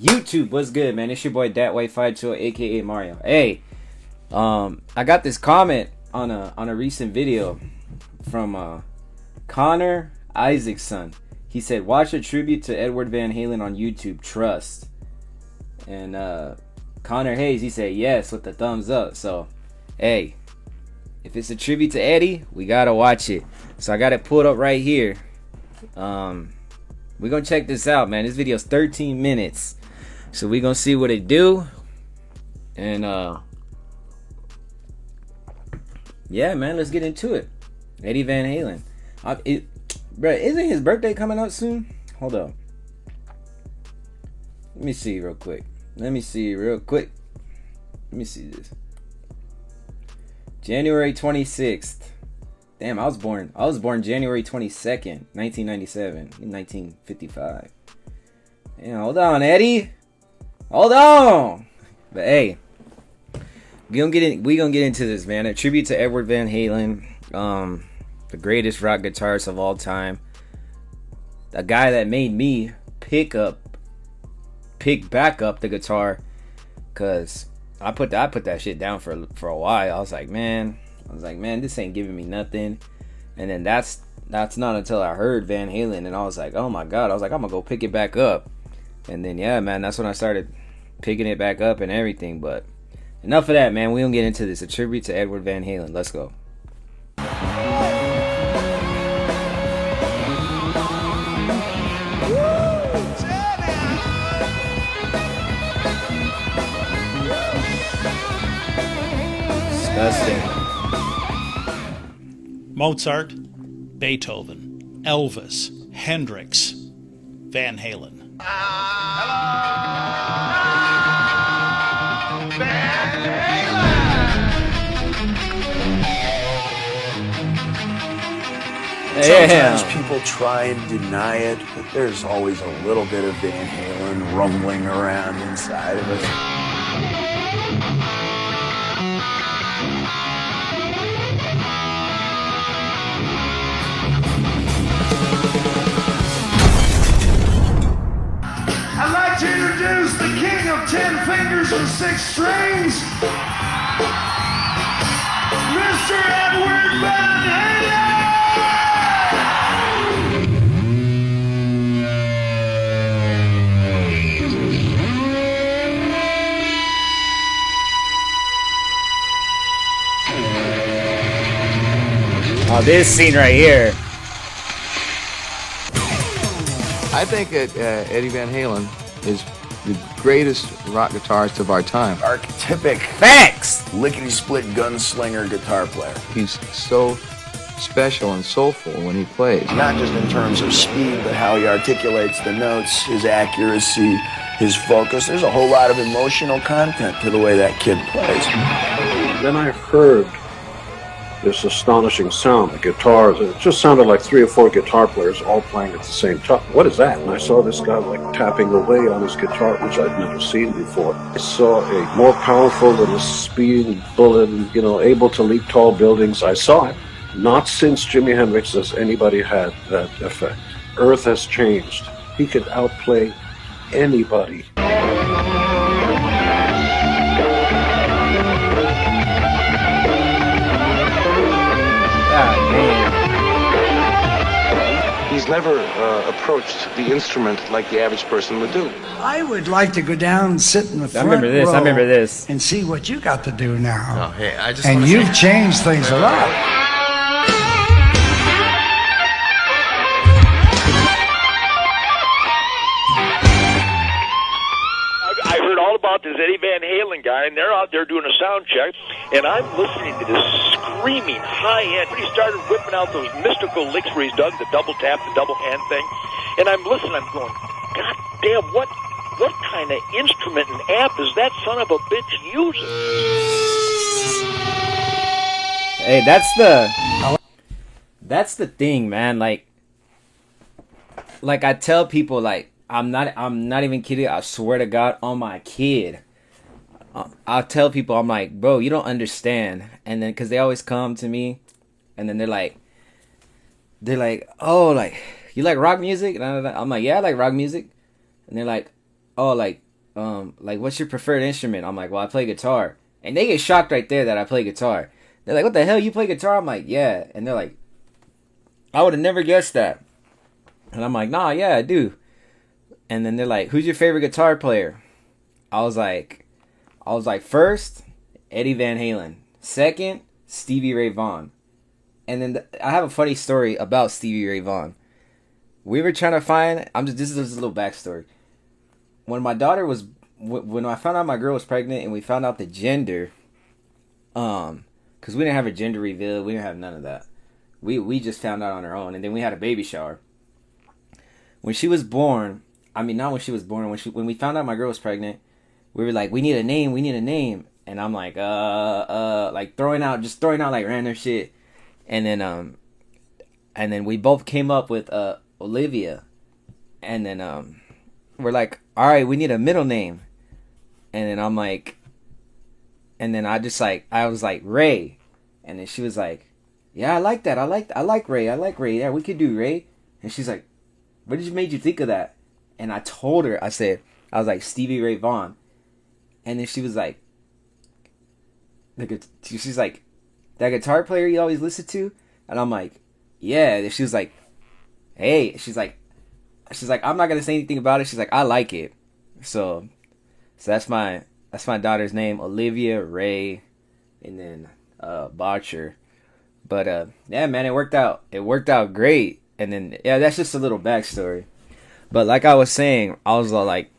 YouTube, what's good, man? It's your boy Dat White52, aka Mario. Hey, I got this comment on a recent video from Connor Isaacson. He said, "Watch a tribute to Edward Van Halen on YouTube. Trust." And Connor Hayes, he said yes with the thumbs up. So, hey, if it's a tribute to Eddie, we gotta watch it. So I got it pulled up right here. We're gonna check this out, man. This video's 13 minutes. So we're gonna see what it do. And yeah, man, let's get into it. Eddie Van Halen. Bro, isn't his birthday coming up soon? Hold up. Let me see real quick. Let me see this. January 26th. Damn, I was born January 22nd, 1997, in 1955. Damn, hold on, Eddie. Hold on. But hey, we gonna get into this, man. A tribute to Edward Van Halen, the greatest rock guitarist of all time. A guy that made me pick back up the guitar, cause I put that shit down for a while. I was like, man, this ain't giving me nothing. And then that's not until I heard Van Halen, and I was like, oh my god. I was like, I'm gonna go pick it back up. And then yeah, man, that's when I started picking it back up and everything. But enough of that, man. We don't get into this. A tribute to Edward Van Halen. Let's go. Disgusting. Mozart, Beethoven, Elvis, Hendrix, Van Halen. Hello! Van Halen! Sometimes people try and deny it, but there's always a little bit of Van Halen rumbling around inside of us. I'd like to introduce the king of 10 fingers and 6 strings, Mr. Edward Van Halen! Oh, this scene right here. I think that Eddie Van Halen is the greatest rock guitarist of our time. Archetypic Facts! lickety-split gunslinger guitar player. He's so special and soulful when he plays. Not just in terms of speed, but how he articulates the notes, his accuracy, his focus. There's a whole lot of emotional content to the way that kid plays. Then I heard this astonishing sound, the guitars. It just sounded like 3 or 4 guitar players all playing at the same time. What is that? And I saw this guy like tapping away on his guitar, which I'd never seen before. I saw a more powerful than a speeding bullet, able to leap tall buildings. I saw it. Not since Jimi Hendrix has anybody had that effect. Earth has changed. He could outplay anybody. He's never approached the instrument like the average person would do. I would like to go down and sit in the front I remember this. and see what you got to do now. Oh, hey, and you've changed things a lot. I heard all about this Eddie Van Halen guy, and they're out there doing a sound check, and I'm listening to this screaming high end. He started whipping out those mystical licks where he's done the double tap, the double hand thing, and I'm listening. I'm going, God damn, what kind of instrument and amp is that son of a bitch using? Hey, that's the thing, man. Like I tell people, like, I'm not even kidding. I swear to God, on my kid, I'll tell people, I'm like, bro, you don't understand. And then, cause they always come to me, and then they're like, they're like, oh, like, you like rock music? And I'm like, yeah, I like rock music. And they're like, oh, like, what's your preferred instrument? I'm like, well, I play guitar. And they get shocked right there that I play guitar. They're like, what the hell, you play guitar? I'm like, yeah. And they're like, I would have never guessed that. And I'm like, nah, yeah, I do. And then they're like, who's your favorite guitar player? I was like, first, Eddie Van Halen. Second, Stevie Ray Vaughan. And then I have a funny story about Stevie Ray Vaughan. We were trying to find, this is a little backstory. When my daughter was, when I found out my girl was pregnant and we found out the gender, because we didn't have a gender reveal, we didn't have none of that. We just found out on our own, and then we had a baby shower. When she was born, not when she was born, when we found out my girl was pregnant, we were like, we need a name. And I'm like, like throwing out like random shit. And then we both came up with Olivia. And then we're like, all right, we need a middle name. And then I'm like, and then I was like, Ray. And then she was like, yeah, I like that. I like Ray. Yeah, we could do Ray. And she's like, what made you think of that? And I told her, I was like, Stevie Ray Vaughan. And then she was like, she's like, that guitar player you always listen to? And I'm like, yeah. And she was like, hey, she's like, I'm not gonna say anything about it. She's like, I like it. So that's my daughter's name, Olivia Ray, and then Botcher. But yeah, man, it worked out. It worked out great. And then yeah, that's just a little backstory. But like I was saying, I was like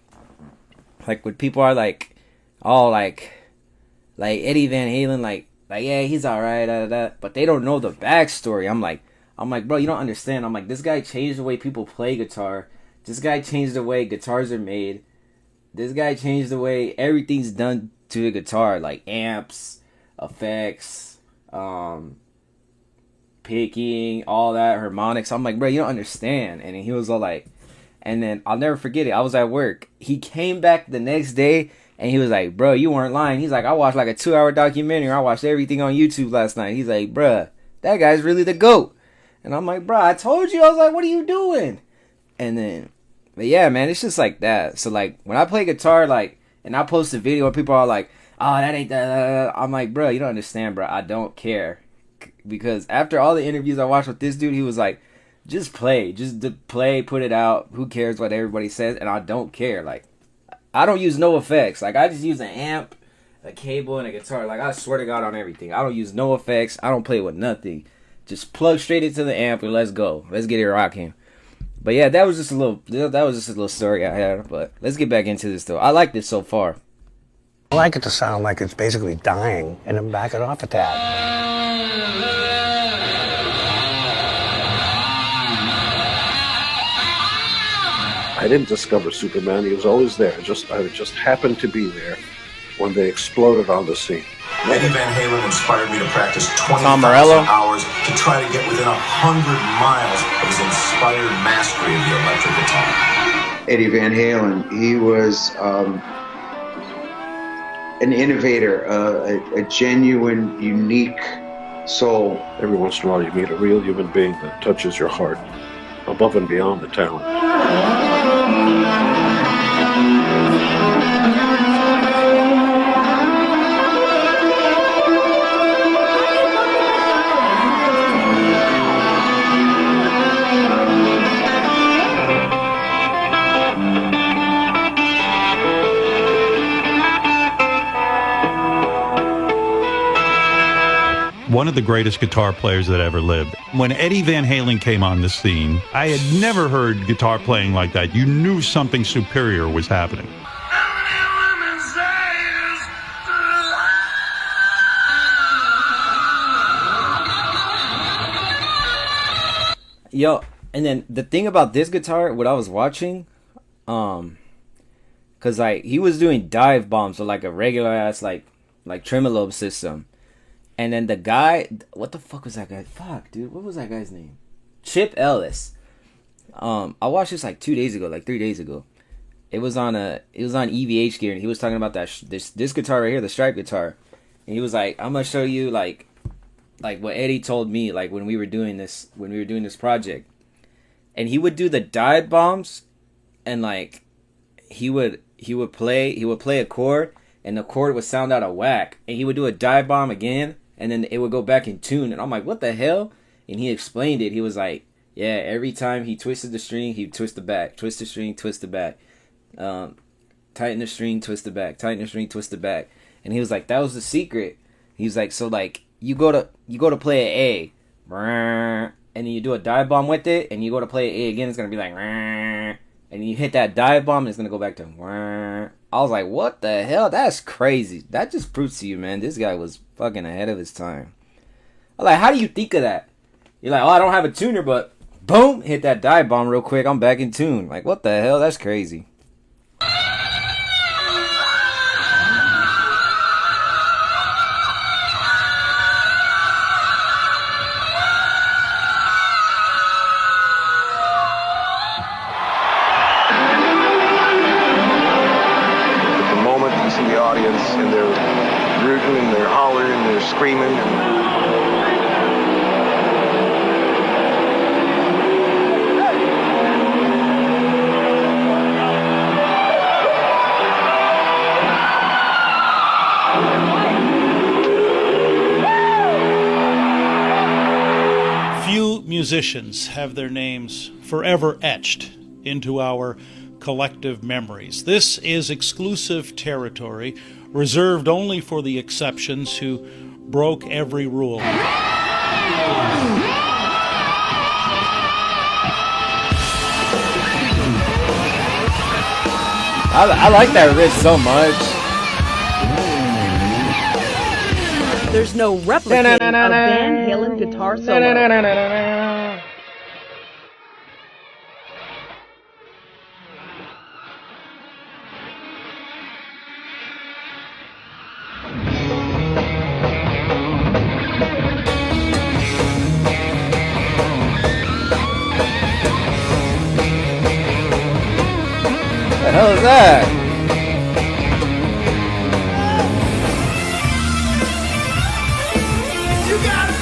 when people are like, oh, like Eddie Van Halen, like yeah, he's alright, but they don't know the backstory. I'm like, bro, you don't understand. I'm like, this guy changed the way people play guitar. This guy changed the way guitars are made. This guy changed the way everything's done to a guitar, like amps, effects, picking, all that, harmonics. I'm like, bro, you don't understand. And he was all like, and then I'll never forget it. I was at work. He came back the next day and he was like, bro, you weren't lying. He's like, I watched like a 2-hour documentary. I watched everything on YouTube last night. He's like, bruh, that guy's really the GOAT. And I'm like, bro, I told you. I was like, what are you doing? And then, but yeah, man, it's just like that. So like when I play guitar, like, and I post a video where people are like, oh, that ain't that. I'm like, bro, you don't understand, bro. I don't care. Because after all the interviews I watched with this dude, he was like, just play, put it out. Who cares what everybody says? And I don't care. Like, I don't use no effects. Like, I just use an amp, a cable, and a guitar. Like, I swear to God on everything. I don't use no effects. I don't play with nothing. Just plug straight into the amp and let's go. Let's get it rocking. But yeah, that was just a little story I had. But let's get back into this though. I like this so far. I like it to sound like it's basically dying and then back it off at that. I didn't discover Superman. He was always there. I just happened to be there when they exploded on the scene. Eddie Van Halen inspired me to practice 20,000 hours to try to get within 100 miles of his inspired mastery of the electric guitar. Eddie Van Halen, he was an innovator, a genuine, unique soul. Every once in a while you meet a real human being that touches your heart above and beyond the talent. One of the greatest guitar players that ever lived. When Eddie Van Halen came on the scene, I had never heard guitar playing like that. You knew something superior was happening. Yo, and then the thing about this guitar, what I was watching, cause like he was doing dive bombs with like a regular ass like tremolo system. And then the guy, what the fuck was that guy? Fuck, dude, what was that guy's name? Chip Ellis. I watched this like 2 days ago, like 3 days ago. It was on EVH gear, and he was talking about that this guitar right here, the Stripe guitar. And he was like, I'm gonna show you like like what Eddie told me, like when we were doing this project, and he would do the dive bombs, and like he would play a chord, and the chord would sound out of whack, and he would do a dive bomb again, and then it would go back in tune, and I'm like, what the hell? And he explained it. He was like, yeah, every time he twisted the string, he'd twist the back, twist the string, twist the back, tighten the string, twist the back, tighten the string, twist the back. And he was like, that was the secret. He was like, so like you go to play an A, and then you do a dive bomb with it, and you go to play A again, it's gonna be like, and you hit that dive bomb, and it's gonna go back to. I was like, what the hell? That's crazy. That just proves to you, man, this guy was fucking ahead of his time. I'm like, how do you think of that? You're like, oh, I don't have a tuner, but boom, hit that dive bomb real quick, I'm back in tune. Like, what the hell? That's crazy. And they're rooting and they're hollering and they're screaming. Few musicians have their names forever etched into our collective memories. This is exclusive territory reserved only for the exceptions who broke every rule. I like that riff so much. There's no replicating a Van Halen guitar solo. What the hell is that? You got it.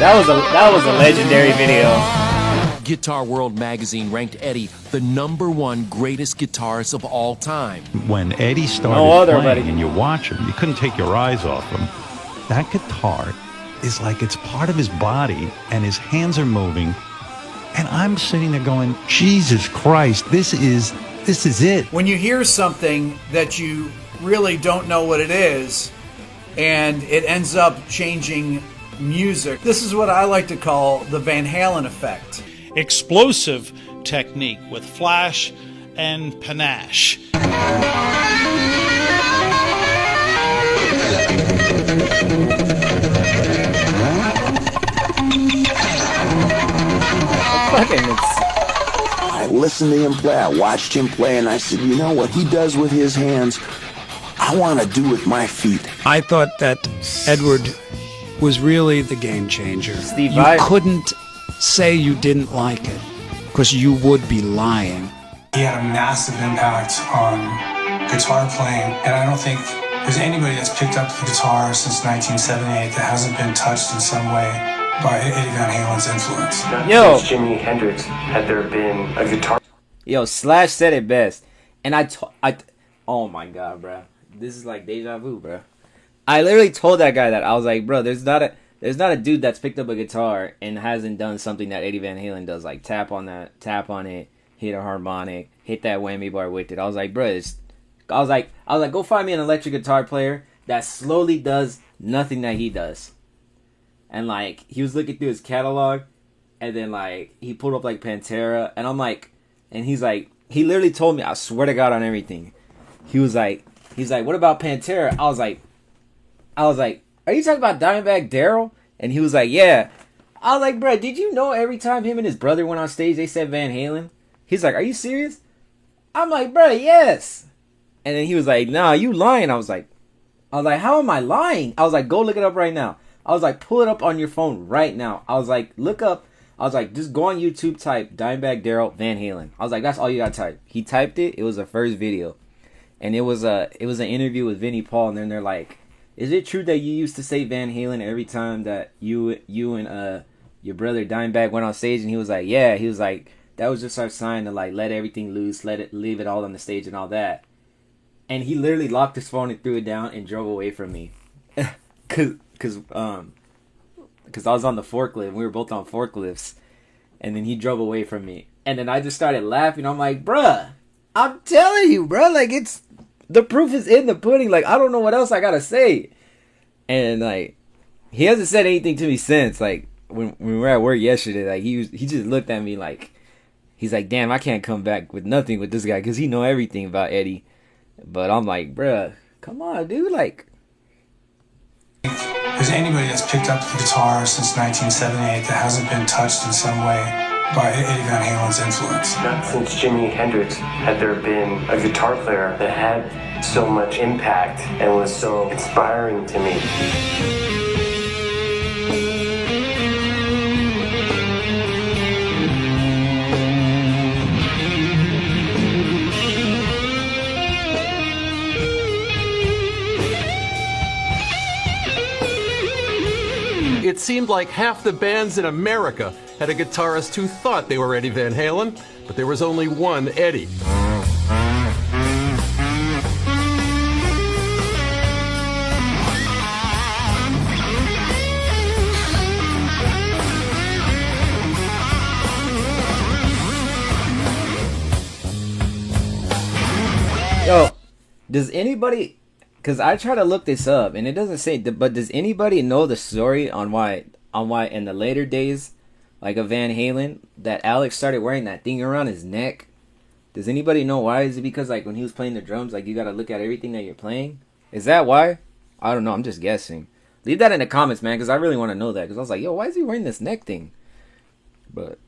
That was a legendary video. Guitar World magazine ranked Eddie the #1 greatest guitarist of all time. When Eddie started playing and you watch him, you couldn't take your eyes off him. That guitar is like it's part of his body, and his hands are moving. And I'm sitting there going, Jesus Christ, this is it. When you hear something that you really don't know what it is, and it ends up changing music, this is what I like to call the Van Halen effect. Explosive technique with flash and panache. I listened to him play, I watched him play, and I said, you know what he does with his hands, I want to do with my feet. I thought that Edward was really the game changer. Steve You couldn't say you didn't like it, because you would be lying. He had a massive impact on guitar playing, and I don't think there's anybody that's picked up the guitar since 1978 that hasn't been touched in some way by Eddie Van Halen's influence. Yo. Since Jimi Hendrix, had there been a guitar? Yo, Slash said it best. And oh my god, bro. This is like deja vu, bro. I literally told that guy that. I was like, bro, there's not a dude that's picked up a guitar and hasn't done something that Eddie Van Halen does, like tap on it, hit a harmonic, hit that whammy bar with it. I was like, bro, I was like, go find me an electric guitar player that slowly does nothing that he does. And like, he was looking through his catalog, and then like, he pulled up like Pantera, and I'm like, and he's like, he literally told me, I swear to God on everything. He's like, what about Pantera? I was like, are you talking about Dimebag Darrell? And he was like, yeah. I was like, bro, did you know every time him and his brother went on stage, they said Van Halen? He's like, are you serious? I'm like, bro, yes. And then he was like, nah, you lying. I was like, how am I lying? I was like, go look it up right now. I was like, pull it up on your phone right now. I was like, look up I was like, just go on YouTube, type Dimebag Darrell Van Halen. I was like, that's all you gotta type. He typed it. It was the first video, and it was an interview with Vinnie Paul, and then they're like, is it true that you used to say Van Halen every time that you and your brother Dimebag went on stage? And he was like, yeah. He was like, that was just our sign to like let everything loose, leave it all on the stage and all that. And he literally locked his phone and threw it down and drove away from me, cause I was on the forklift. We were both on forklifts, and then he drove away from me. And then I just started laughing. I'm like, bruh, I'm telling you, bruh, like the proof is in the pudding. Like, I don't know what else I gotta say. And like, he hasn't said anything to me since. Like when we were at work yesterday, like he just looked at me like, he's like, damn, I can't come back with nothing with this guy because he know everything about Eddie. But I'm like, bruh, come on, dude, like. There's anybody that's picked up the guitar since 1978 that hasn't been touched in some way by Eddie Van Halen's influence. Not since Jimi Hendrix had there been a guitar player that had so much impact and was so inspiring to me. It seemed like half the bands in America had a guitarist who thought they were Eddie Van Halen, but there was only one Eddie. Yo, does anybody... Because I try to look this up, and it doesn't say... But does anybody know the story on why in the later days, like of Van Halen, that Alex started wearing that thing around his neck? Does anybody know why? Is it because, like, when he was playing the drums, like, you got to look at everything that you're playing? Is that why? I don't know. I'm just guessing. Leave that in the comments, man, because I really want to know that. Because I was like, yo, why is he wearing this neck thing? But,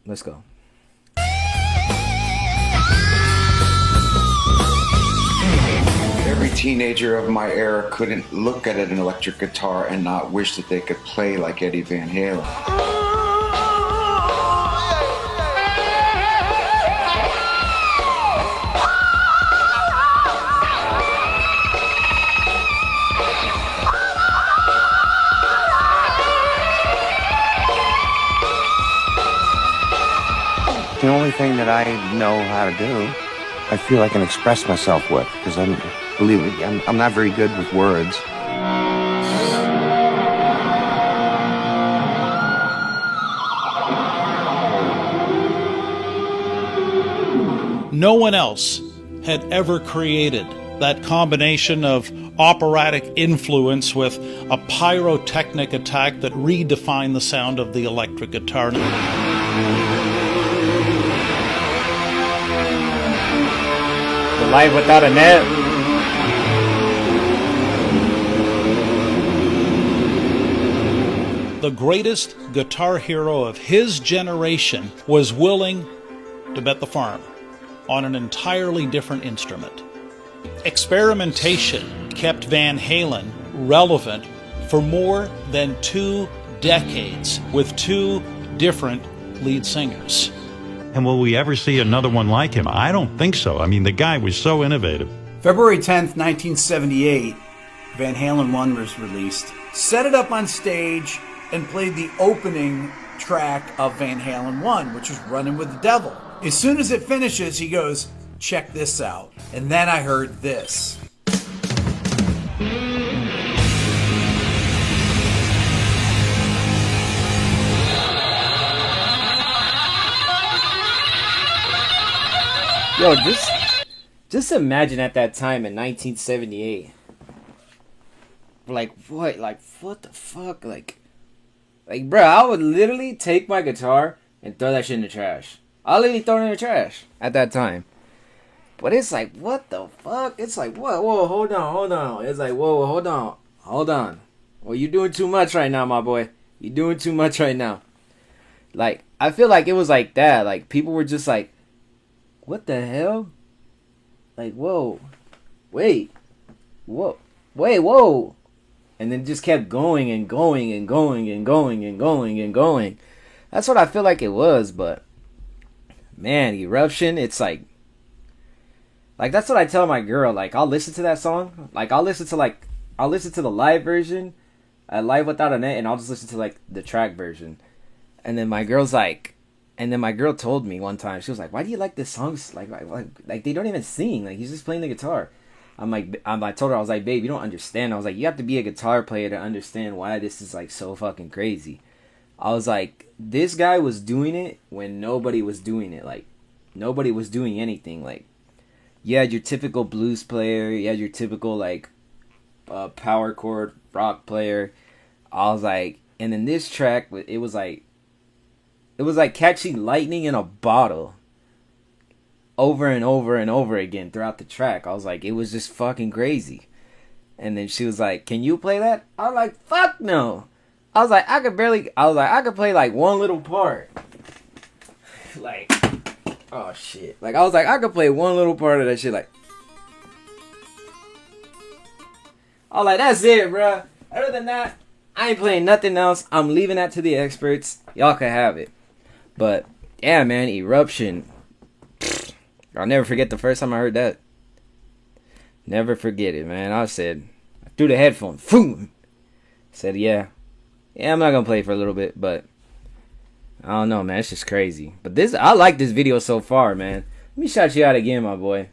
let's go. Every teenager of my era couldn't look at an electric guitar and not wish that they could play like Eddie Van Halen. The only thing that I know how to do, I feel I can express myself with, because believe me, I'm not very good with words. No one else had ever created that combination of operatic influence with a pyrotechnic attack that redefined the sound of the electric guitar. The Live Without a Net. The greatest guitar hero of his generation was willing to bet the farm on an entirely different instrument. Experimentation kept Van Halen relevant for more than 2 decades with 2 different lead singers. And will we ever see another one like him? I don't think so. I mean, the guy was so innovative. February 10th, 1978, Van Halen 1 was released. Set it up on stage and played the opening track of Van Halen 1, which was Running with the Devil. As soon as it finishes, he goes, check this out. And then I heard this. Yo, just imagine at that time in 1978. Like, what? Like, what the fuck? Like, bro, I would literally take my guitar and throw that shit in the trash. I'll literally throw it in the trash at that time. But it's like, what the fuck? It's like, what? Whoa, hold on. It's like, whoa, hold on. Well, you're doing too much right now, my boy. You're doing too much right now. Like, I feel like it was like that. Like, people were just like, what the hell? Like, whoa. Wait. Whoa. Wait, whoa. And then just kept going and going and going and going and going and going. That's what I feel like it was, but man, Eruption, it's like that's what I tell my girl. Like, I'll listen to that song. Like, I'll listen to the live version, Live Without a Net, and I'll just listen to like the track version. And then my girl told me one time, she was like, "Why do you like this song? Like they don't even sing. Like, he's just playing the guitar." I told her, I was like, "Babe, you don't understand." I was like, "You have to be a guitar player to understand why this is like so fucking crazy." I was like, this guy was doing it when nobody was doing it. Like, nobody was doing anything. Like, you had your typical blues player, you had your typical like power chord rock player. I was like, and then this track, it was like catching lightning in a bottle over and over and over again throughout the track. I was like, it was just fucking crazy. And then she was like, "Can you play that?" I was like, "Fuck no." I was like, I could play like one little part. Like, oh shit. Like, I was like, I could play one little part of that shit. Like, I was like, that's it, bruh. Other than that, I ain't playing nothing else. I'm leaving that to the experts. Y'all can have it. But, yeah, man, Eruption. I'll never forget the first time I heard that. Never forget it, man. I threw the headphones. Boom. Said, yeah, I'm not gonna play for a little bit, but I don't know, man. It's just crazy. But I like this video so far, man. Let me shout you out again, my boy.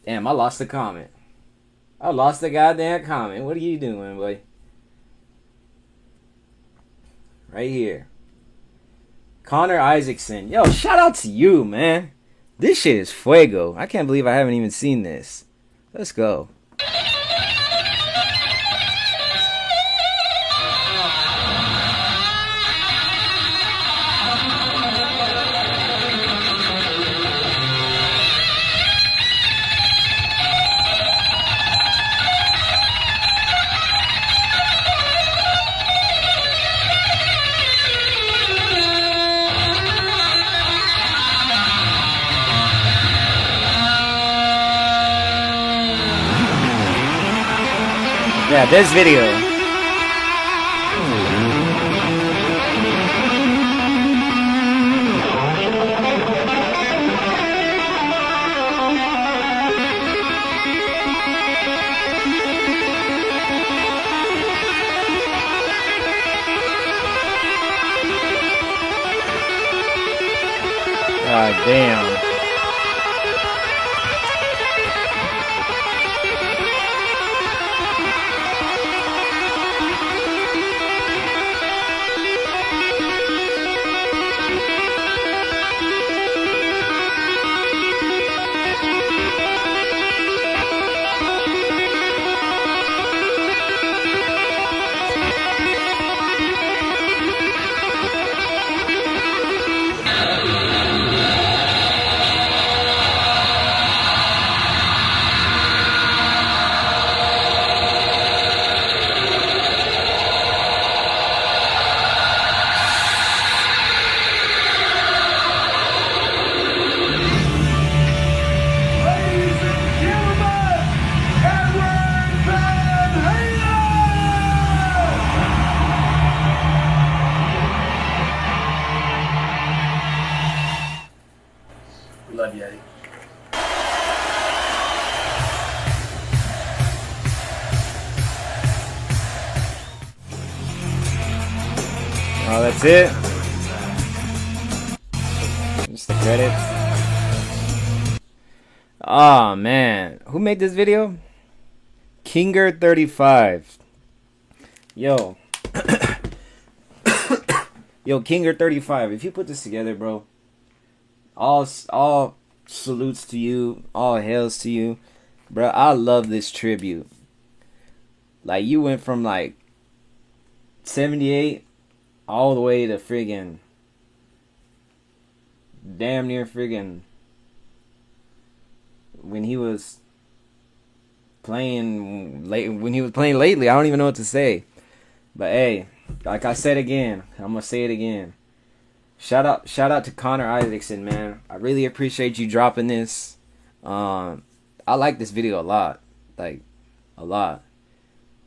Damn, I lost the comment. I lost the goddamn comment. What are you doing, boy? Right here. Connor Isaacson. Yo, shout out to you, man. This shit is fuego. I can't believe I haven't even seen this. Let's go. Yeah, this video. God damn. Love you, Eddie. Oh, that's it. Just the credits. Oh man, who made this video? Kinger35. Yo. Yo, Kinger35. If you put this together, bro, all salutes to you, all hails to you, bro. I love this tribute. Like, you went from like 78 all the way to friggin' damn near friggin' when he was playing lately. I don't even know what to say. But hey, like I said again, I'm gonna say it again. Shout out to Connor Isaacson, man. I really appreciate you dropping this. I like this video a lot. Like, a lot.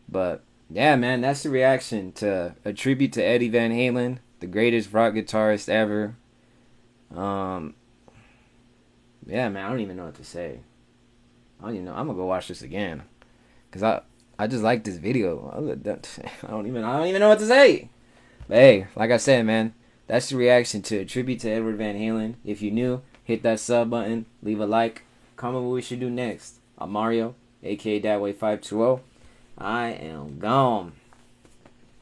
But yeah, man, that's the reaction to a tribute to Eddie Van Halen. the greatest rock guitarist ever. Yeah, man, I don't even know what to say. I don't even know. I'm gonna go watch this again, cause I just like this video. I don't even know what to say. But hey, like I said, man, that's the reaction to a tribute to Edward Van Halen. If you're new, hit that sub button, leave a like, comment what we should do next. I'm Mario, aka Dadway520. I am gone.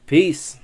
Peace.